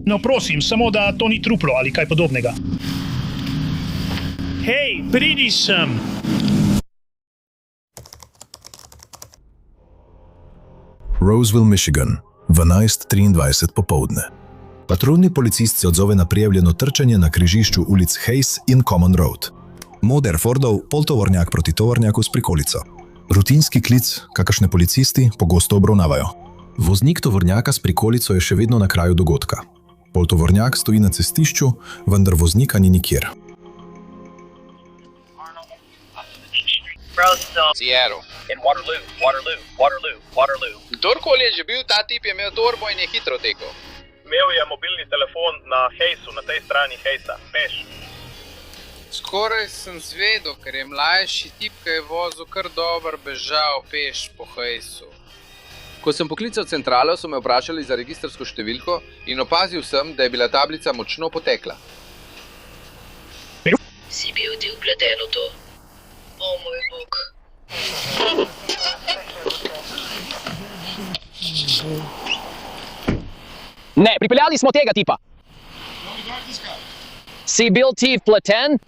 No prosim, samo da to ni truplo ali kaj podobnega. Hej, pridi sem! Roseville, Michigan, 12:23 popoldne. Patruljni policist se odzove na prijavljeno trčenje na križišču ulic Hayes in Common Road. Moder Fordov poltovornjak proti tovornjaku s prikolico. Rutinski klic, kakršne policisti pogosto obravnavajo. Voznik tovornjaka s prikolico je še vedno na kraju dogodka. Poltovornjak stoji na cestišču, vendar voznika ni nikjer. Seattle. In Waterloo. Kdorkoli je že bil, ta tip je imel torbo in je hitro tekel. Imel je mobilni telefon na Hayesu, na tej strani Hayesa, peš. Skoraj sem zvedel, ker je mlajši tip, ki je vozil kar dobro bežal peš po Hayesu. Ko sem poklical centralo, so me vprašali za registrsko številko in opazil sem, da je bila tablica močno potekla. Si bil ti vpleten v to? O moj bog. Ne, pripeljali smo tega tipa. Si bil ti vpleten?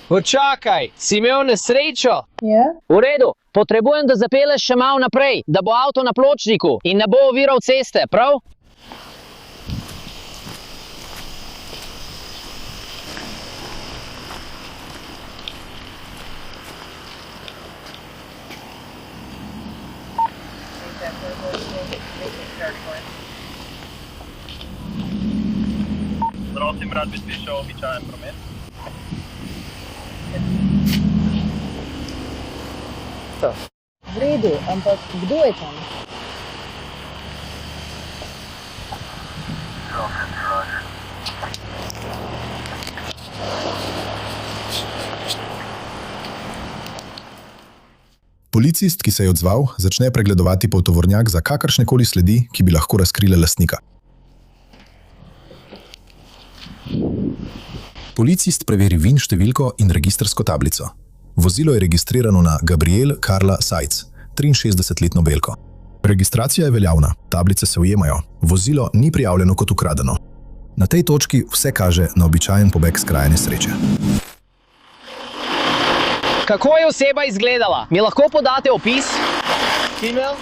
Počakaj, si imel nesrečo? Ja. V redu, potrebujem, da zapelješ še malo naprej, da bo avto na pločniku in ne bo oviral ceste, prav? Prosim, rad bi slišal običajen promet. V redu, ampak kdo je tam? Policist, ki se je odzval, začne pregledovati poltovornjak za kakršnekoli sledi, ki bi lahko razkrile lastnika. Policist preveri VIN številko in registrsko tablico. Vozilo je registrirano na Gabrielle Carla Seitz, 63-letno belko. Registracija je veljavna, tablice se ujemajo, vozilo ni prijavljeno kot ukradeno. Na tej točki vse kaže na običajen pobeg s kraja nesreče. Kako je oseba izgledala? Mi lahko podate opis? Female?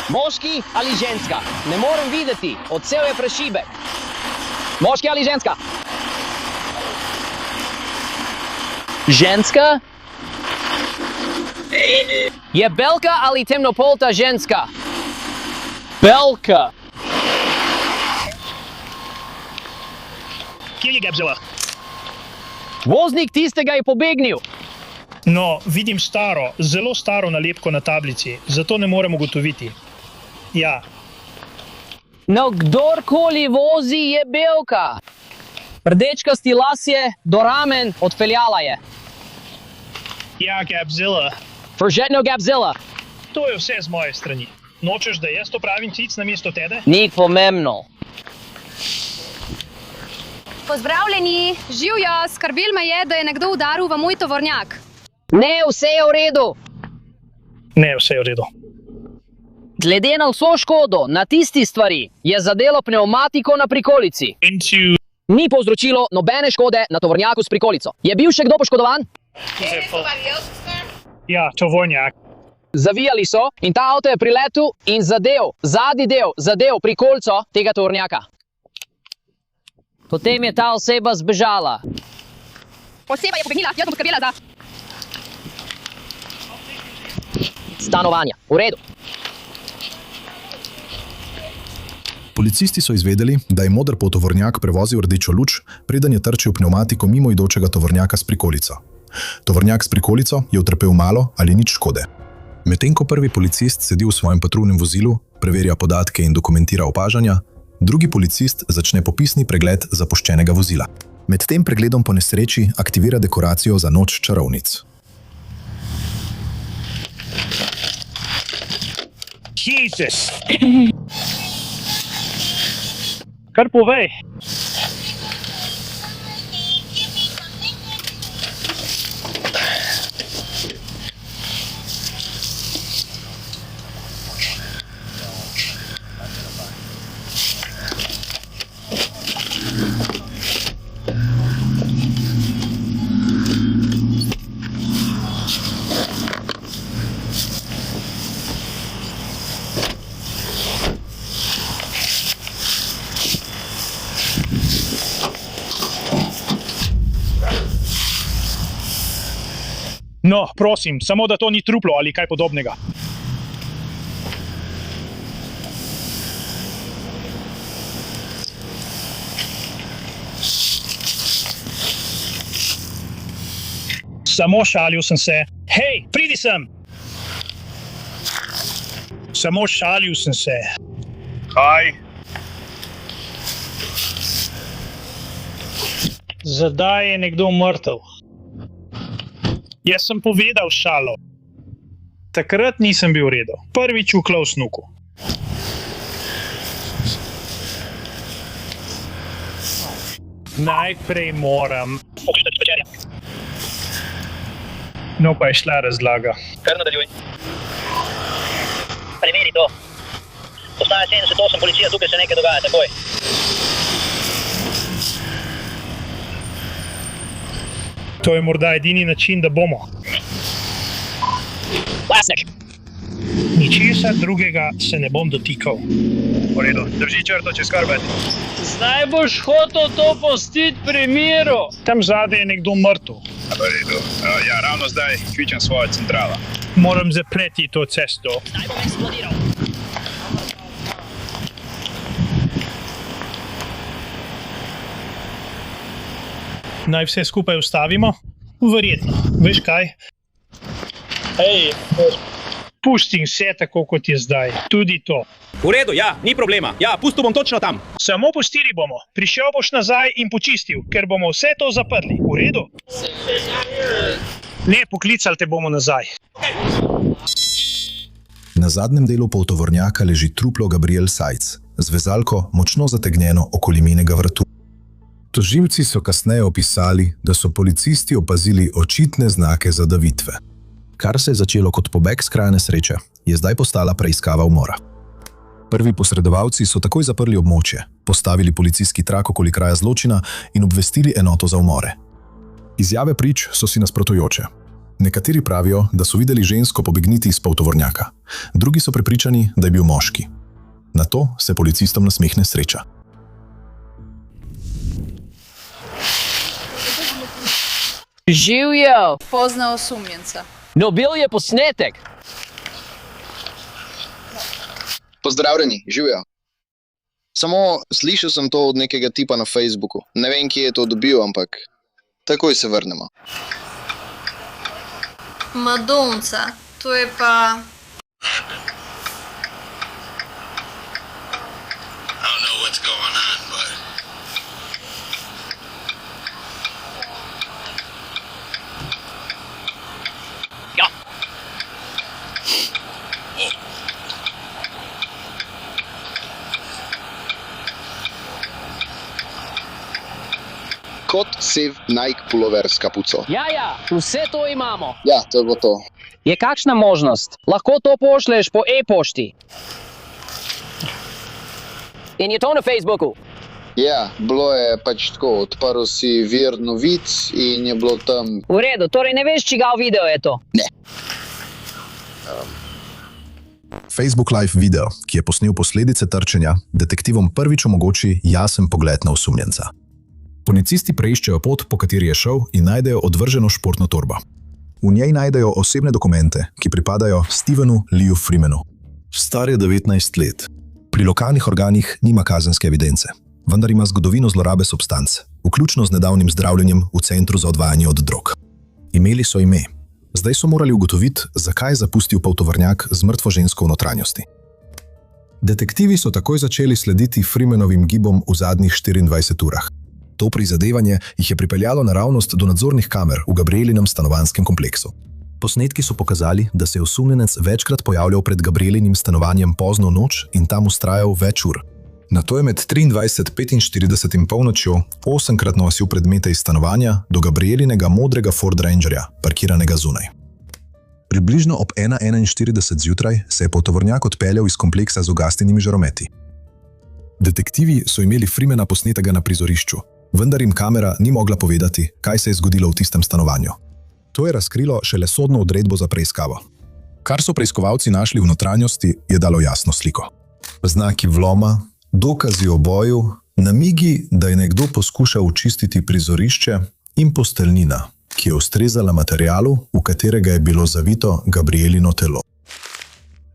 Moški ali ženska? Ne morem videti, odsev je prešibek. Moški ali ženska? Ženska? Je belka ali temnopolta ženska? Belka. Kje je Gabzela? Voznik tistega je pobegnil. No, vidim zelo staro nalepko na tablici, zato ne morem ugotoviti. Ja, No, kdorkoli vozi je belka. Rdečkasti lasje do ramen odpeljala je. ja, Gabzela. Forgetno Gabzilla. To je vse z moje strani. Nočeš, da jaz to pravim klic namesto tebe? Ni pomembno. Pozdravljeni, živjo, skrbel me je, da je nekdo udaril v moj tovornjak. Ne, vse je v redu. Ne, vse je v redu. Glede na vso škodo na tisti stvari je zadelo pnevmatiko na prikolici. Ni povzročilo nobene škode na tovornjaku s prikolico. Je bil še kdo poškodovan? Ja, tovornjak. Zavijali so in ta avto je priletel in zadev prikolico tega tovornjaka. Potem je ta oseba zbežala. Oseba je pobegnila, jaz bom skrbela za... Stanovanja. V redu. Policisti so izvedeli, da je moder poltovornjak prevozil rdečo luč, preden je trčil pnevmatiko mimoidočega tovornjaka s prikolico. Tovornjak s prikolico je utrpel malo ali nič škode. Medtem ko prvi policist sedi v svojem patruljnem vozilu, preverja podatke in dokumentira opažanja, drugi policist začne popisni pregled zapuščenega vozila. Med tem pregledom po nesreči aktivira dekoracijo za noč čarovnic. Jesus! Kar povej. No, prosim, samo da to ni truplo ali kaj podobnega. Samo šalil sem se. Hej, pridi sem! Samo šalil sem se. Kaj? Zdaj je nekdo mrtev. Jaz sem povedal šalo. Takrat nisem bil v redu. Prvič v Klausnuku. Najprej moram... No pa je šla razlaga. Kar nadaljuj. Preveri to. Postaja 78, policija, tukaj se nekaj dogaja, takoj. To je morda edini način, da bomo. Glasnik. Ničesar drugega se ne bom dotikal. V redu, drži črto čez karbet. Zdaj boš hotel to pustiti pri miru. Tam zadaj je nekdo mrtev. V redu. Ja, ravno zdaj kličem svojo centralo. Moram zapreti to cesto. Zdaj bom eksplodiral. Naj vse skupaj ustavimo? Verjetno. Veš kaj? Hej, pustim vse tako, kot je zdaj. Tudi to. V redu, ja, ni problema. Ja, pustil bom točno tam. Samo pustili bomo. Prišel boš nazaj in počistil, ker bomo vse to zaprli. V redu? Ne, poklicali te bomo nazaj. Na zadnjem delu poltovornjaka leži truplo Gabriel Sajc, z vezalko močno zategnjeno okoli minega vratu. Tožilci so kasneje opisali, da so policisti opazili očitne znake zadavitve. Kar se je začelo kot pobeg s kraja nesreče, je zdaj postala preiskava umora. Prvi posredovalci so takoj zaprli območje, postavili policijski trak okoli kraja zločina in obvestili enoto za umore. Izjave prič so si nasprotujoče. Nekateri pravijo, da so videli žensko pobegniti iz poltovornjaka, drugi so prepričani, da je bil moški. Nato se policistom nasmehne sreča. Živjo! Pozna osumljenca. No, bil je posnetek. Pozdravljeni, živijo. Samo slišal sem to od nekega tipa na Facebooku. Ne vem, kje je to dobil, ampak takoj se vrnemo. Madonca, to je pa... Kot sev Nike pulover s kapuco. Ja, vse to imamo. Ja, to bo to. Je kakšna možnost? Lahko to pošleš po e-pošti. In je to na Facebooku? Ja, bilo je pač tako, odprl si vir novic in je bilo tam... V redu, torej ne veš, čigav video je to? Ne. Facebook Live video, ki je posnel posledice trčenja, detektivom prvič omogoči jasen pogled na osumljenca. Policisti preiščejo pot, po kateri je šel, in najdejo odvrženo športno torbo. V njej najdejo osebne dokumente, ki pripadajo Stevenu Leeju Freemanu. Star je 19 let. Pri lokalnih organih nima kazenske evidence, vendar ima zgodovino zlorabe substanc, vključno z nedavnim zdravljenjem v centru za odvajanje od drog. Imeli so ime. Zdaj so morali ugotoviti, zakaj je zapustil poltovornjak z mrtvo žensko v notranjosti. Detektivi so takoj začeli slediti Freemanovim gibom v zadnjih 24 urah. To prizadevanje jih je pripeljalo naravnost do nadzornih kamer v Gabrielinem stanovanjskem kompleksu. Posnetki so pokazali, da se je osumljenec večkrat pojavljal pred Gabrielinim stanovanjem pozno v noč in tam vztrajal več ur. Nato je med 23:45 in polnočjo 8-krat nosil predmete iz stanovanja do Gabrielinega modrega Ford Rangerja, parkiranega zunaj. Približno ob 1:41 zjutraj se je poltovornjak odpeljal iz kompleksa z ugasnjenimi žarometi. Detektivi so imeli Freemana posnetega na prizorišču, vendar jim kamera ni mogla povedati, kaj se je zgodilo v tistem stanovanju. To je razkrilo šele sodno odredbo za preiskavo. Kar so preiskovalci našli v notranjosti, je dalo jasno sliko. Znaki vloma, dokazi o boju, namigi, da je nekdo poskušal očistiti prizorišče in posteljnina, ki je ustrezala materialu, v katerega je bilo zavito Gabrielino telo.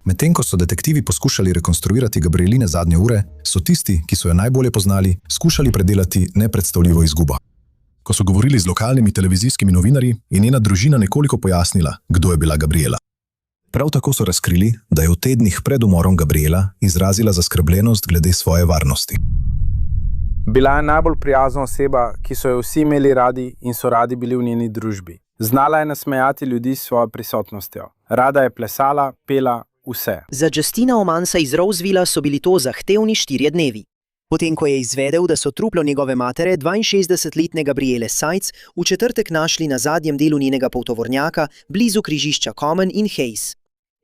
Medtem ko so detektivi poskušali rekonstruirati Gabrieline zadnje ure, so tisti, ki so jo najbolje poznali, skušali predelati nepredstavljivo izgubo. Ko so govorili z lokalnimi televizijskimi novinarji, je njena družina nekoliko pojasnila, kdo je bila Gabriela. Prav tako so razkrili, da je v tednih pred umorom Gabriela izrazila zaskrbljenost glede svoje varnosti. Bila je najbolj prijazna oseba, ki so jo vsi imeli radi in so radi bili v njeni družbi. Znala je nasmejati ljudi s svojo prisotnostjo. Rada je plesala, pela, vse. Za Justina Omansa iz Rosevilla so bili to zahtevni 4 dnevi. Potem, ko je izvedel, da so truplo njegove matere, 62-letne Gabriele Seitz, v četrtek našli na zadnjem delu njenega poltovornjaka, blizu križišča Common in Hayes.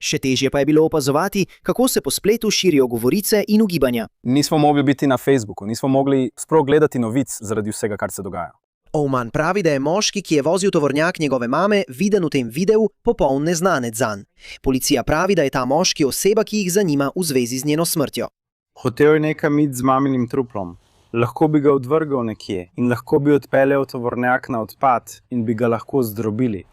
Še težje pa je bilo opazovati, kako se po spletu širijo govorice in ugibanja. Nismo mogli biti na Facebooku, nismo mogli sploh gledati novic zaradi vsega, kar se dogaja. Oman pravi, da je moški, ki je vozil tovornjak njegove mame, viden v tem videu, popoln neznanec zanj. Policija pravi, da je ta moški oseba, ki jih zanima v zvezi z njeno smrtjo. Hotel je nekam iti z maminim truplom. Lahko bi ga odvrgal nekje in lahko bi odpeljal tovornjak na odpad in bi ga lahko zdrobili.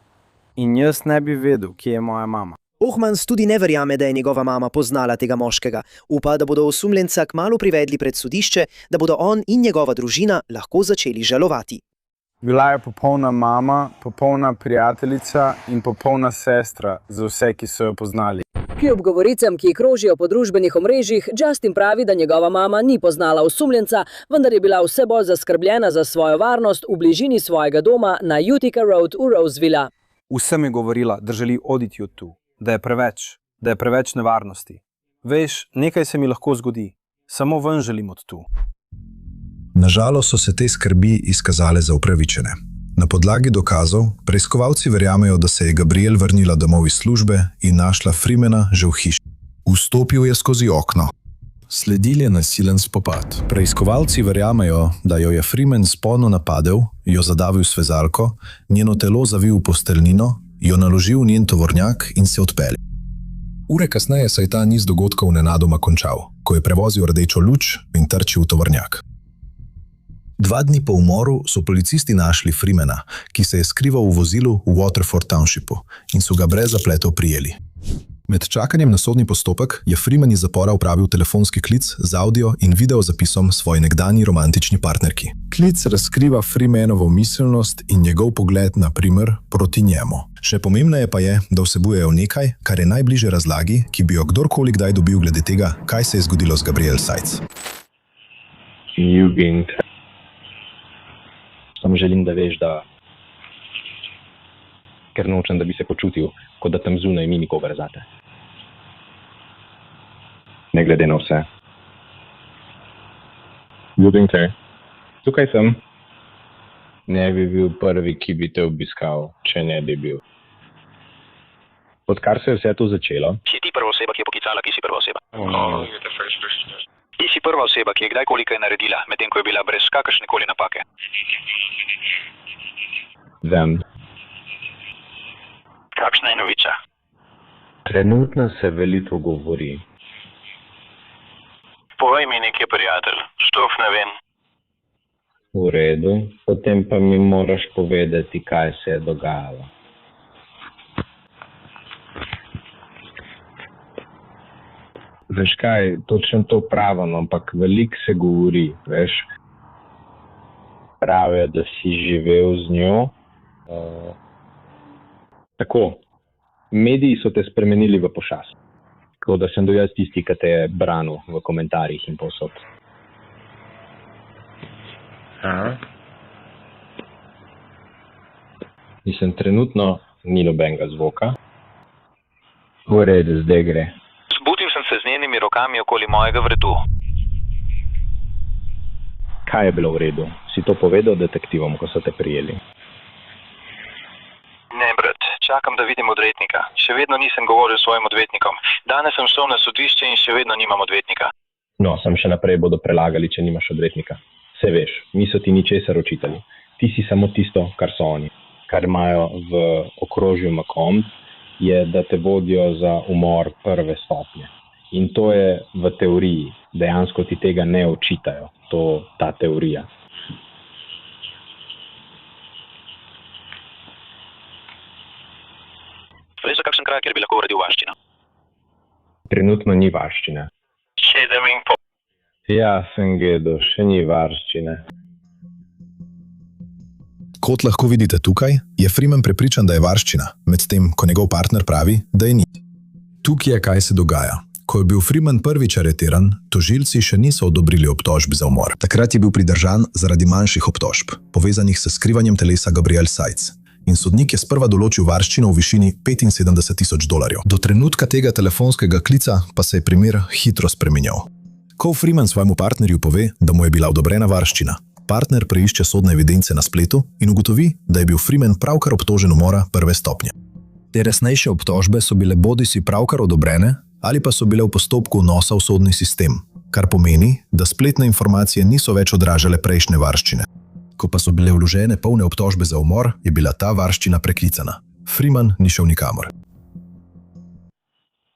In jaz ne bi vedel, kje je moja mama. Ohmans tudi ne verjame, da je njegova mama poznala tega moškega. Upa, da bodo osumljenca kmalu privedli pred sodišče, da bodo on in njegova družina lahko začeli žalovati. Bila je popolna mama, popolna prijateljica in popolna sestra za vse, ki so jo poznali. Kljub govoricam, ki krožijo po družbenih omrežjih, Justin pravi, da njegova mama ni poznala osumljenca, vendar je bila vse bolj zaskrbljena za svojo varnost v bližini svojega doma na Utica Road v Rosevilla. Vsem je govorila, da želi oditi od tu, da je preveč nevarnosti. Veš, nekaj se mi lahko zgodi, samo ven želim od tu. Nažalost so se te skrbi izkazale za upravičene. Na podlagi dokazov preiskovalci verjamejo, da se je Gabriel vrnila domov iz službe in našla Freemana že v hiši. Vstopil je skozi okno. Sledil je nasilen spopad. Preiskovalci verjamejo, da jo je Freeman spolno napadel, jo zadavil s vezalko, njeno telo zavil v posteljnino, jo naložil v njen tovornjak in se odpeljal. Ure kasneje se je ta niz dogodkov nenadoma končal, ko je prevozil rdečo luč in trčil v tovornjak. 2 dni po umoru so policisti našli Freemana, ki se je skrival v vozilu v Waterford Townshipu in so ga brez zapletov prijeli. Med čakanjem na sodni postopek je Freeman iz zapora opravil telefonski klic z audio in video zapisom svoji nekdanji romantični partnerki. Klic razkriva Freemanovo miselnost in njegov pogled na primer proti njemu. Še pomembneje pa je, da vsebujejo nekaj, kar je najbliže razlagi, ki bi jo kdorkoli kdaj dobil glede tega, kaj se je zgodilo z Gabrielle Seitz. Samo želim, da veš, da ker nočem, da bi se počutil, kot da tam zunaj ni nikogar zate. Ne glede na vse. Ljubim te. Tukaj sem. Ne bi bil prvi, ki bi te obiskal, če ne bi bil. Odkar se je vse to začelo? Si ti prva oseba, ki je poklicala, ki si prva oseba? Ti si prva oseba, ki je kdajkoli kaj naredila, medtem ko je bila brez kakršnekoli napake. Vem. Kakšna je novica? Trenutno se veliko govori. Povej mi nekaj, prijatelj, štof ne vem. V redu, potem pa mi moraš povedati, kaj se je dogajalo. Veš kaj, točno to pravim, ampak veliko se govori, veš. Pravijo, da si živel z njo. Tako, mediji so te spremenili v pošast. Tako da sem jaz tisti, ki te je branil v komentarjih in povsod. Mislim, trenutno ni nobenega zvoka. V redu, zdaj gre. Zbudil sem se z njenimi rokami okoli mojega vratu. Kaj je bilo v redu? Si to povedal detektivom, ko so te prijeli? Ne, brat, čakam, da vidim odvetnika. Še vedno nisem govoril s svojim odvetnikom. Danes sem šel na sodišče in še vedno nimam odvetnika. No, sem še naprej bodo prelagali, če nimaš odvetnika. Se veš, niso ti ničesar očitali. Ti si samo tisto, kar so oni. Kar imajo v okrožju Macomb, je, da te vodijo za umor prve stopnje. In to je v teoriji. Dejansko ti tega ne očitajo, ta teorija. kjer bi lahko uredil varščino? Trenutno ni varščine. 7,5. Ja, sem gledal, še ni varščine. Kot lahko vidite tukaj, je Freeman prepričan, da je varščina, medtem ko njegov partner pravi, da je ni. Tukaj je, kaj se dogaja. Ko je bil Freeman prvič aretiran, tožilci še niso odobrili obtožb za umor. Takrat je bil pridržan zaradi manjših obtožb, povezanih s skrivanjem telesa Gabrielle Seitz. In sodnik je sprva določil varščino v višini $75,000. Do trenutka tega telefonskega klica pa se je primer hitro spremenjal. Ko Freeman svojemu partnerju pove, da mu je bila odobrena varščina, partner preišče sodne evidence na spletu in ugotovi, da je bil Freeman pravkar obtožen umora prve stopnje. Te resnejše obtožbe so bile bodisi pravkar odobrene ali pa so bile v postopku vnosa v sodni sistem, kar pomeni, da spletne informacije niso več odražale prejšnje varščine. Ko pa so bile vložene polne obtožbe za umor, je bila ta varščina preklicana. Freeman ni šel nikamor.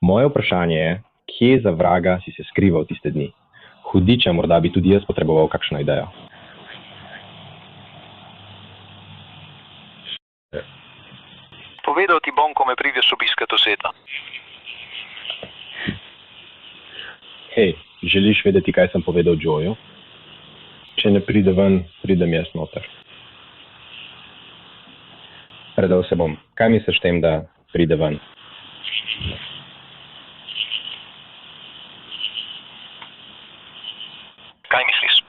Moje vprašanje je, kje za vraga si se skrival tiste dni? Hudiče, morda bi tudi jaz potreboval kakšno idejo. Povedal ti bom, ko me prideš obiskat v seta. Hej, želiš vedeti, kaj sem povedal Joeju? Če ne pride ven, pridem jaz noter. Predal se bom. Kaj misliš tem, da pride ven? Kaj misliš?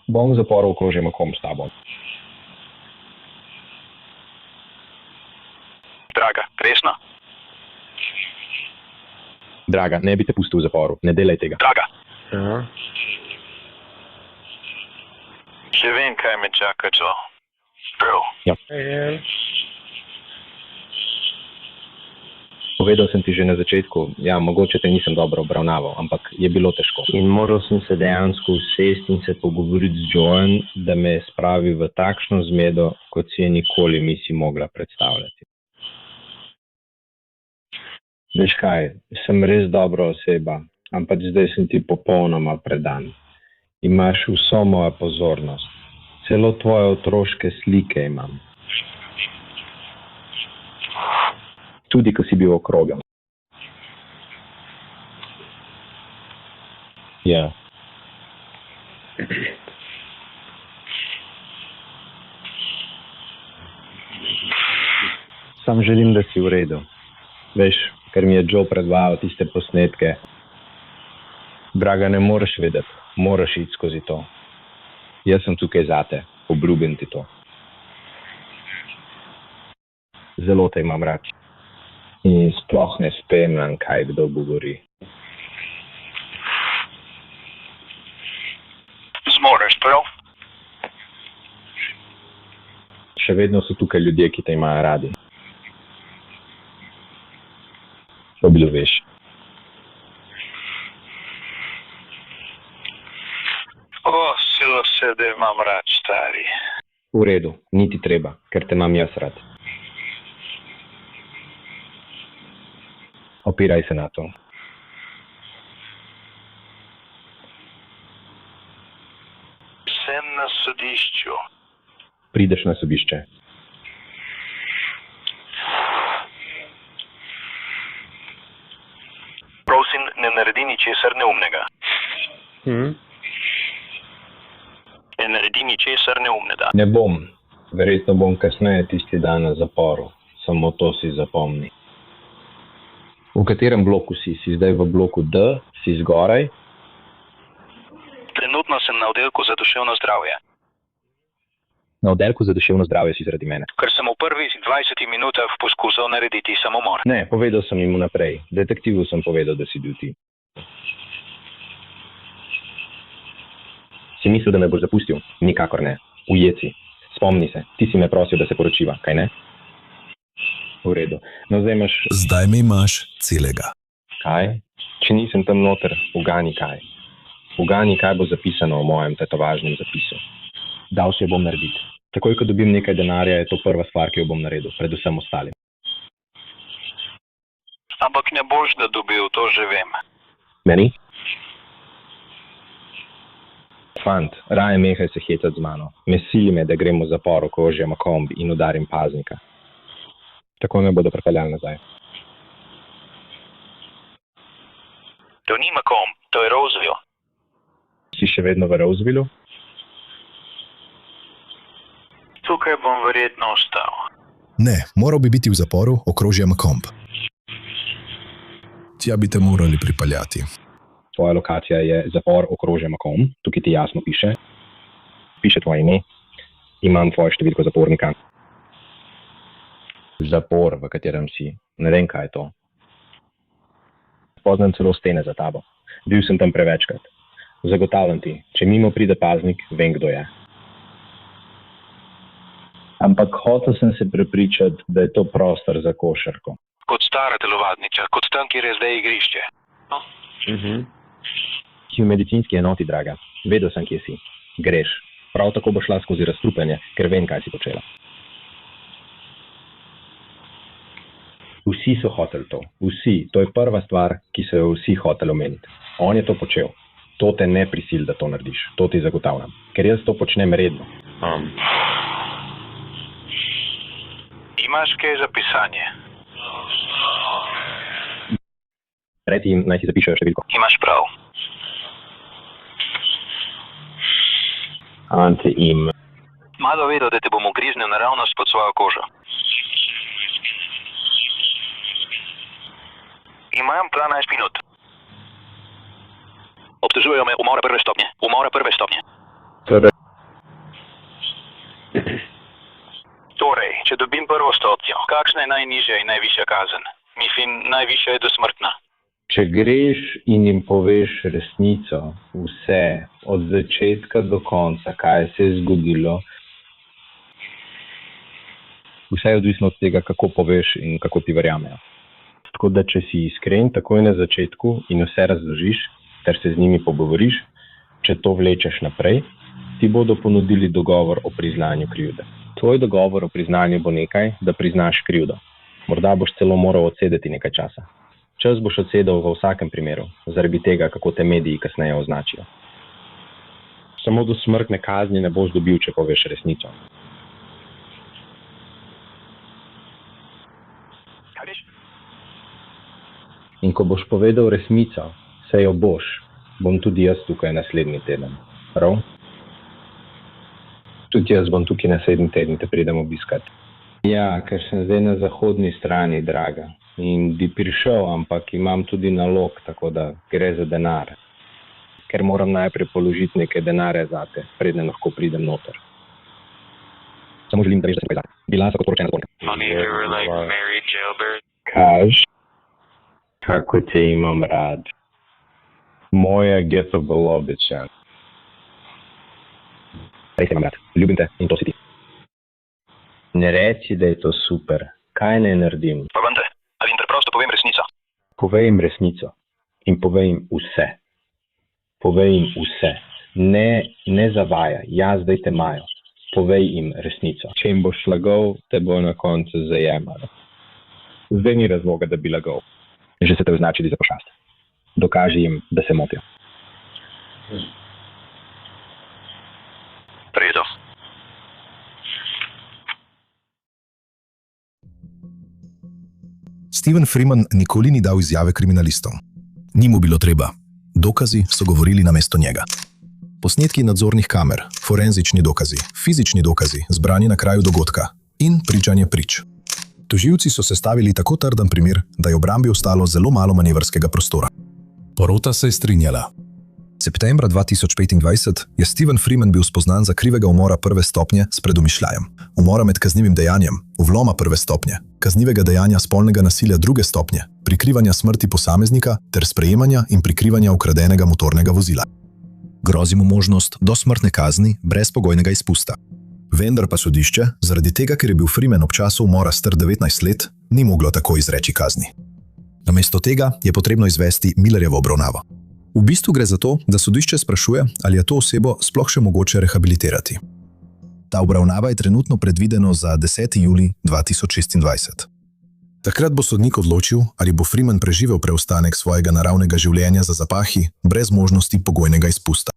Bom v zaporu okrožil makom s tabo. Draga, resno? Draga, ne bi te pustil v zaporu. Ne delaj tega. Draga. Aha. Že vem, kaj me čaka, Joe. Prav. Ja. Povedal sem ti že na začetku, ja, mogoče te nisem dobro obravnaval, ampak je bilo težko. In moral sem se dejansko usesti in se pogovoriti z Joejem, da me spravi v takšno zmedo, kot si je nikoli nisi mogla predstavljati. Veš kaj, sem res dobra oseba, ampak zdaj sem ti popolnoma predan. Imaš vso mojo pozornost. Celo tvoje otroške slike imam. Tudi, ko si bil okrogel. Ja. Sam želim, da si v redu. Veš, ker mi je Joe predvajal tiste posnetke. Draga, ne moreš vedeti, moraš iti skozi to. Jaz sem tukaj zate, obljubim ti to. Zelo te imam rad. In sploh ne spremljam, kaj kdo govori. Zmoreš, prav? Še vedno so tukaj ljudje, ki te imajo radi. To bilo veš. Silo se, da imam rad, stari. V redu, niti treba, ker te imam jaz rad. Opiraj se na to. Sem na sodišču. Prideš na sodišče. Prosim, ne naredi ničesar neumnega. Ne naredi ničesar neumnega. Ne bom. Verjetno bom kasneje tisti dan na zaporu. Samo to si zapomni. V katerem bloku si? Si zdaj v bloku D? Si zgoraj? Trenutno sem na oddelku za duševno zdravje. Na oddelku za duševno zdravje si zaradi mene. Ker sem v prvih 20 minutah poskušal narediti samomor. Ne, povedal sem jim vnaprej. Detektivu sem povedal, da si bil ti. Si mislil, da me boš zapustil? Nikakor ne. Ujet si. Spomni se, ti si me prosil, da se poročiva, kaj ne? V redu. No, zdaj imaš... Zdaj me imaš celega. Kaj? Če nisem tam noter, ugani kaj. Ugani, kaj bo zapisano v mojem tetovažnem zapisu. Dal se jo bom narediti. Takoj, ko dobim nekaj denarja, je to prva stvar, ki jo bom naredil, predvsem ostalim. Ampak ne boš da dobil, to že vem. Meni? Fant, raje nehaj se hecati z mano. Me sili me, da gremo v zapor, ko ožijemo kombi in udarim paznika. Tako me bodo pripeljali nazaj. ni Macomb, to je Roseville. Si še vedno v Rosevillu? Tukaj bom verjetno ostal. Ne, moral bi biti v zaporu okrožja Macomb. Tja bi te morali pripeljati. Tvoja lokacija je zapor okrožja Macomb, tukaj ti jasno piše. Piše tvoje ime, imam tvojo številko zapornika. Zapor, v katerem si, ne vem, kaj je to. Poznam celo stene za tabo. Bil sem tam prevečkrat. Zagotavljam ti, če mimo pride paznik, vem, kdo je. Ampak hotel sem se prepričati, da je to prostor za košarko. Kot stara telovadniča, kot tam, kjer je zdaj igrišče. Si v medicinski enoti, draga. Vedel sem, kje si. Greš. Prav tako bo šla skozi razstrupanje, ker vem, kaj si počela. Vsi so hoteli to. Vsi. To je prva stvar, ki so jo vsi hoteli omeniti. On je to počel. To te ne prisil, da to narediš. To ti zagotavljam. Ker jaz to počnem redno. Imaš kaj za pisanje? Reti jim, naj si zapišejo številko. Imaš prav. Ante im. Malo vedel, da te bom ugriznil naravnost pod svojo kožo. Imam 12 minut. Obtožujejo me umora prve stopnje. Umora prve stopnje. Torej, če dobim prvo stopnjo, kakšna je najnižja in najvišja kazen? Mislim, najvišja je dosmrtna. Če greš in jim poveš resnico, vse, od začetka do konca, kaj se je zgodilo, vse je odvisno od tega, kako poveš in kako ti verjamejo. Tako da, če si iskren takoj na začetku in vse razložiš, ter se z njimi pogovoriš, če to vlečeš naprej, ti bodo ponudili dogovor o priznanju krivde. Tvoj dogovor o priznanju bo nekaj, da priznaš krivdo. Morda boš celo moral odsedeti nekaj časa. Čas boš odsedel v vsakem primeru, zaradi tega, kako te mediji kasneje označijo. Samo do smrtne kazni ne boš dobil, če poveš resnico. In ko boš povedal resnico, se jo boš, bom tudi jaz tukaj naslednji teden. Prav? Tudi jaz bom tukaj naslednji teden, te pridem obiskat. Ja, ker sem zdaj na zahodni strani, draga. In bi prišel, ampak imam tudi nalog, tako da gre za denar. Ker moram najprej položiti nekaj denarja zate, preden lahko pridem noter. Samo želim, da veš, da se pojzati. Bila sem kot poročena zapornika. Kaž? Kako te imam rad. Moja Getobelovića. Res imam rad. Ljubim te in to si ti. Ne reči, da je to super. Kaj ne naredim? Pa vendar, ali jim preprosto povem resnico? Povej jim resnico. In povej jim vse. Povej jim vse. Ne zavajaj. Ja, zdaj te imajo. Povej jim resnico. Če jim boš lagal, te bo na koncu zajemalo. Zdaj ni razloga, da bi lagal. Že se te označili za pošast. Dokaži jim, da se motijo. Predo. Steven Freeman nikoli ni dal izjave kriminalistom. Ni mu bilo treba. Dokazi so govorili namesto njega. Posnetki nadzornih kamer, forenzični dokazi, fizični dokazi, zbrani na kraju dogodka in pričanje prič. Tožilci so sestavili tako trden primer, da je obrambi ostalo zelo malo manevrskega prostora. Porota se je strinjala. Septembra 2025 je Steven Freeman bil spoznan za krivega umora prve stopnje s predomišljajem, umora med kaznivim dejanjem, vloma prve stopnje, kaznivega dejanja spolnega nasilja druge stopnje, prikrivanja smrti posameznika ter sprejemanja in prikrivanja ukradenega motornega vozila. Grozi mu možnost dosmrtne kazni brez pogojnega izpusta. Vendar pa sodišče, zaradi tega, ker je bil Freeman ob času umora star 19 let, ni moglo tako izreči kazni. Namesto tega je potrebno izvesti Millerjevo obravnavo. V bistvu gre za to, da sodišče sprašuje, ali je to osebo sploh še mogoče rehabilitirati. Ta obravnava je trenutno predvideno za 10. julij 2026. Takrat bo sodnik odločil, ali bo Freeman preživel preostanek svojega naravnega življenja za zapahi brez možnosti pogojnega izpusta.